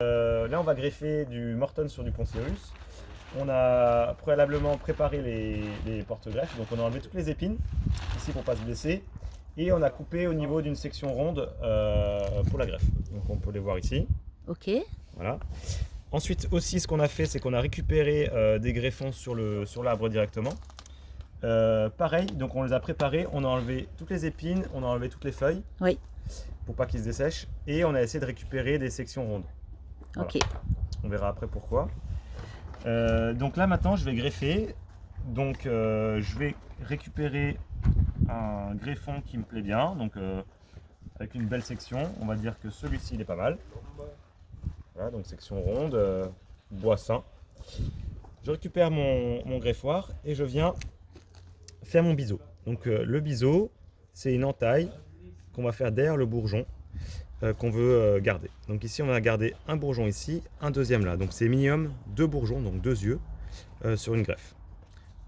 Là, on va greffer du Morton sur du Poncirus. On a préalablement préparé les porte-greffes, donc on a enlevé toutes les épines, ici pour ne pas se blesser, et on a coupé au niveau d'une section ronde pour la greffe. Donc on peut les voir ici. Ok. Voilà. Ensuite aussi, ce qu'on a fait, c'est qu'on a récupéré des greffons sur l'arbre directement. Pareil, donc on les a préparés, on a enlevé toutes les épines, on a enlevé toutes les feuilles, Oui. pour pas qu'ils se dessèchent, et on a essayé de récupérer des sections rondes. Voilà. Ok. On verra après pourquoi. Donc là maintenant je vais greffer. Donc je vais récupérer un greffon qui me plaît bien, donc avec une belle section. On va dire que celui-ci il est pas mal. Voilà, donc section ronde, bois sain. Je récupère mon greffoir et je viens faire mon biseau. Donc le biseau, c'est une entaille qu'on va faire derrière le bourgeon qu'on veut garder. Donc ici on va garder un bourgeon ici, un deuxième là. Donc c'est minimum 2 bourgeons, donc 2 yeux sur une greffe.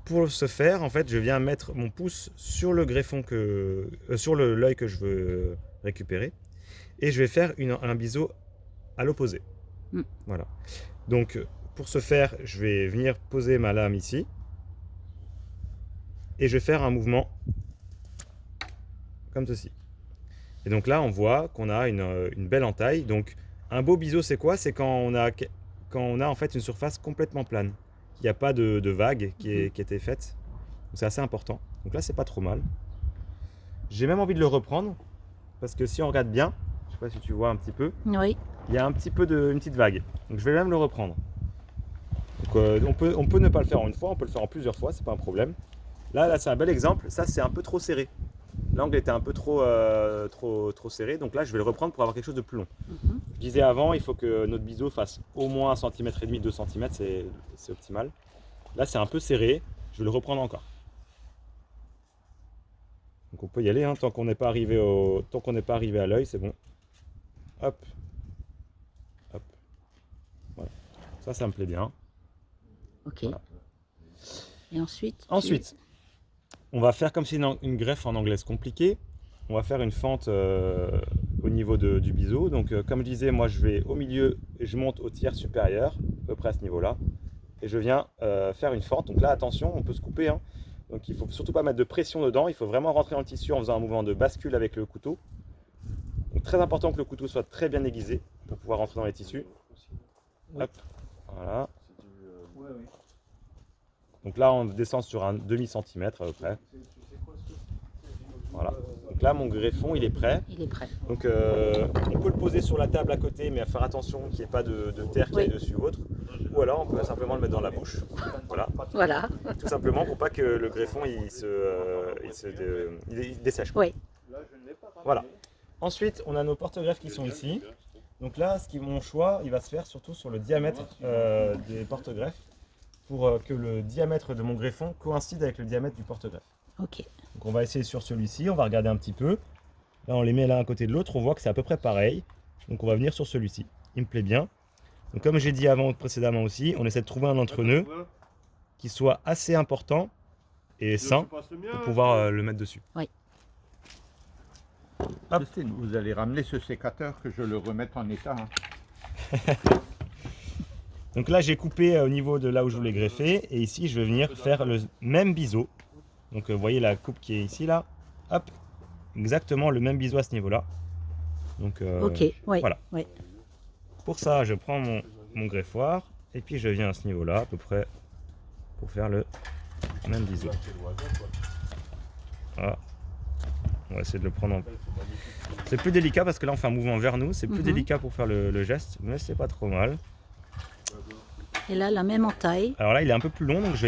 Pour ce faire, en fait, je viens mettre mon pouce sur le greffon sur l'œil que je veux récupérer, et je vais faire un biseau à l'opposé. Mm. Voilà. Donc pour ce faire, je vais venir poser ma lame ici, et je vais faire un mouvement comme ceci. Et donc là, on voit qu'on a une belle entaille. Donc un beau biseau, c'est quoi? C'est quand on a en fait une surface complètement plane. Il n'y a pas de vague qui était faite. C'est assez important. Donc là, c'est pas trop mal. J'ai même envie de le reprendre parce que si on regarde bien, je sais pas si tu vois un petit peu, Oui. il y a un petit peu une petite vague. Donc je vais même le reprendre. Donc on peut ne pas le faire en une fois, on peut le faire en plusieurs fois, c'est pas un problème. Là c'est un bel exemple. Ça, c'est un peu trop serré. L'angle était un peu trop serré, donc là je vais le reprendre pour avoir quelque chose de plus long. Je disais avant, il faut que notre biseau fasse au moins 1,5 cm, 2 cm, c'est optimal. Là c'est un peu serré, je vais le reprendre encore. Donc on peut y aller, hein, tant qu'on n'est pas arrivé à l'œil, c'est bon. Hop, hop, voilà. Ça me plaît bien. Ok. Voilà. Et ensuite. Ensuite, on va faire comme si une greffe en anglais compliquée. On va faire une fente au niveau du biseau. Donc comme je disais, moi je vais au milieu et je monte au tiers supérieur, à peu près à ce niveau-là. Et je viens faire une fente. Donc là, attention, on peut se couper, hein. Donc il ne faut surtout pas mettre de pression dedans. Il faut vraiment rentrer dans le tissu en faisant un mouvement de bascule avec le couteau. Donc très important que le couteau soit très bien aiguisé pour pouvoir rentrer dans les tissus. Hop, voilà. Donc là, on descend sur un demi-centimètre à peu près. Voilà. Donc là, mon greffon, il est prêt. Il est prêt. Donc on peut le poser sur la table à côté, mais à faire attention qu'il n'y ait pas de terre qui aille dessus ou autre. Ou alors, on peut simplement le mettre dans la bouche. Voilà. Voilà. Tout simplement pour pas que le greffon il dessèche. Oui. Voilà. Ensuite, on a nos porte-greffes qui sont ici. Donc là, mon choix, il va se faire surtout sur le diamètre des porte-greffes pour que le diamètre de mon greffon coïncide avec le diamètre du porte-greffe. Ok. Donc on va essayer sur celui-ci, on va regarder un petit peu. Là, on les met l'un à côté de l'autre, on voit que c'est à peu près pareil. Donc on va venir sur celui-ci. Il me plaît bien. Donc comme j'ai dit précédemment aussi, on essaie de trouver un entre-nœud qui soit assez important et sain pour pouvoir le mettre dessus. Oui. Christine, vous allez ramener ce sécateur que je le remette en état. Hein. Donc là, j'ai coupé au niveau de là où je voulais greffer. Et ici, je vais venir faire le même biseau. Donc vous voyez la coupe qui est ici, là. Hop, exactement le même biseau à ce niveau-là. Donc Ok, oui. voilà. Oui. Pour ça, je prends mon greffoir. Et puis je viens à ce niveau-là, à peu près, pour faire le même biseau. Voilà. On va essayer de le prendre en... C'est plus délicat parce que là on fait un mouvement vers nous, c'est plus délicat pour faire le geste, mais c'est pas trop mal. Et là, la même entaille. Alors là il est un peu plus long, donc je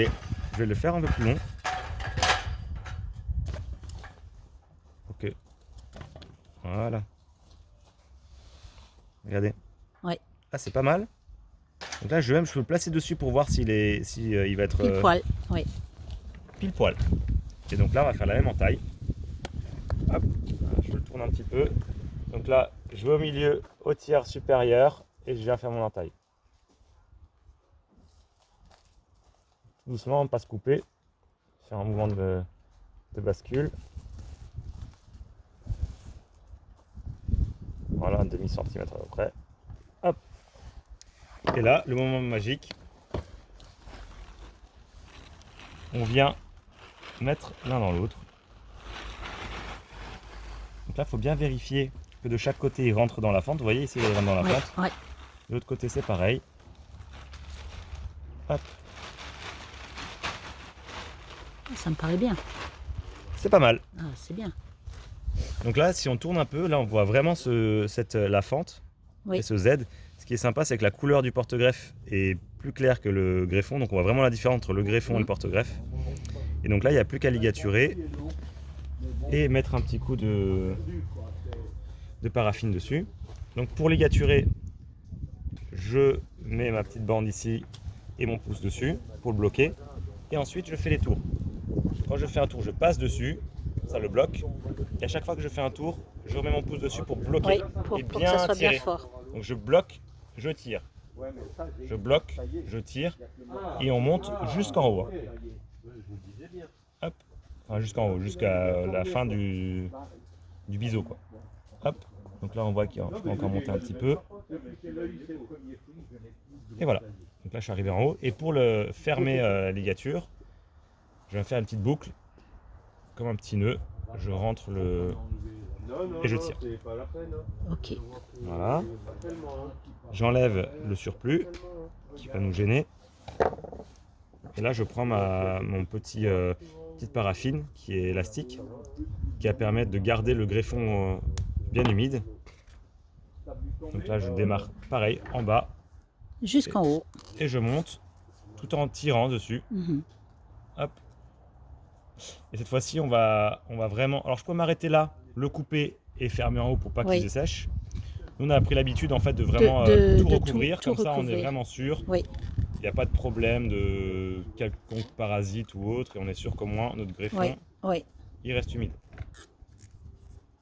vais le faire un peu plus long. Ok. Voilà. Regardez. Ouais. Ah, c'est pas mal. Donc là je peux le placer dessus pour voir il va être... Pile poil, oui. Pile poil. Et donc là on va faire la même entaille. Hop, je le tourne un petit peu. Donc là, je vais au milieu, au tiers supérieur, et je viens faire mon entaille. Doucement, on ne pas se couper. Faire un mouvement de bascule. Voilà, un demi-centimètre à peu près. Hop. Et là, le moment magique, on vient mettre l'un dans l'autre. Donc là, il faut bien vérifier que de chaque côté, il rentre dans la fente. Vous voyez ici, il rentre dans la Ouais, fente. ouais. De l'autre côté, c'est pareil. Hop, Ça me paraît bien. c'est pas mal. Ah, c'est bien. Donc là, si on tourne un peu, là, on voit vraiment la fente Oui. et ce Z. Ce qui est sympa, c'est que la couleur du porte-greffe est plus claire que le greffon. Donc on voit vraiment la différence entre le greffon et le porte-greffe. Et donc là, il n'y a plus qu'à ligaturer et mettre un petit coup de paraffine dessus. Donc pour ligaturer, je mets ma petite bande ici et mon pouce dessus pour le bloquer. Et ensuite, je fais les tours. Quand je fais un tour, je passe dessus, ça le bloque. Et à chaque fois que je fais un tour, je remets mon pouce dessus pour bloquer Oui, pour et que ça soit tirer. bien fort. Donc je bloque, je tire. Je bloque, je tire et on monte jusqu'en haut. Hop. Enfin, jusqu'en haut, jusqu'à la fin du biseau, quoi. Hop. Donc là, on voit qu'il faut encore monter un petit peu. Et voilà. Donc là, je suis arrivé en haut. Et pour le fermer la ligature, je vais faire une petite boucle, comme un petit nœud. Je rentre et je tire. Ok. Voilà. J'enlève le surplus qui va nous gêner. Et là, je prends mon petite paraffine qui est élastique, qui va permettre de garder le greffon bien humide. Donc là, je démarre pareil en bas Jusqu'en haut. et je monte tout en tirant dessus. Mhm. Hop. Et cette fois-ci, on va vraiment. Alors, je peux m'arrêter là, le couper et fermer en haut pour pas qu'il Oui. se sèche. Nous, on a pris l'habitude en fait de vraiment De tout recouvrir, tout comme ça, on est recouvrir. vraiment sûr. Oui. Il n'y a pas de problème de quelconque parasite ou autre, et on est sûr qu'au moins notre greffon, Oui. Oui. il reste humide.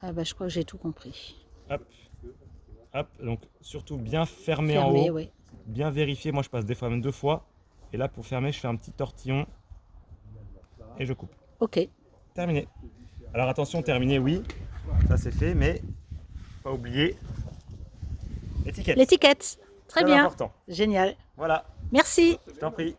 Ah bah, je crois que j'ai tout compris. Hop, hop. Donc surtout bien fermer en Fermé, haut, oui. bien vérifier. Moi, je passe des fois même 2 fois. Et là, pour fermer, je fais un petit tortillon et je coupe. Ok. Terminé. Alors attention, terminé, oui, ça c'est fait, mais pas oublier l'étiquette. L'étiquette. Très bien. Important. Génial. Voilà, Merci. je t'en prie.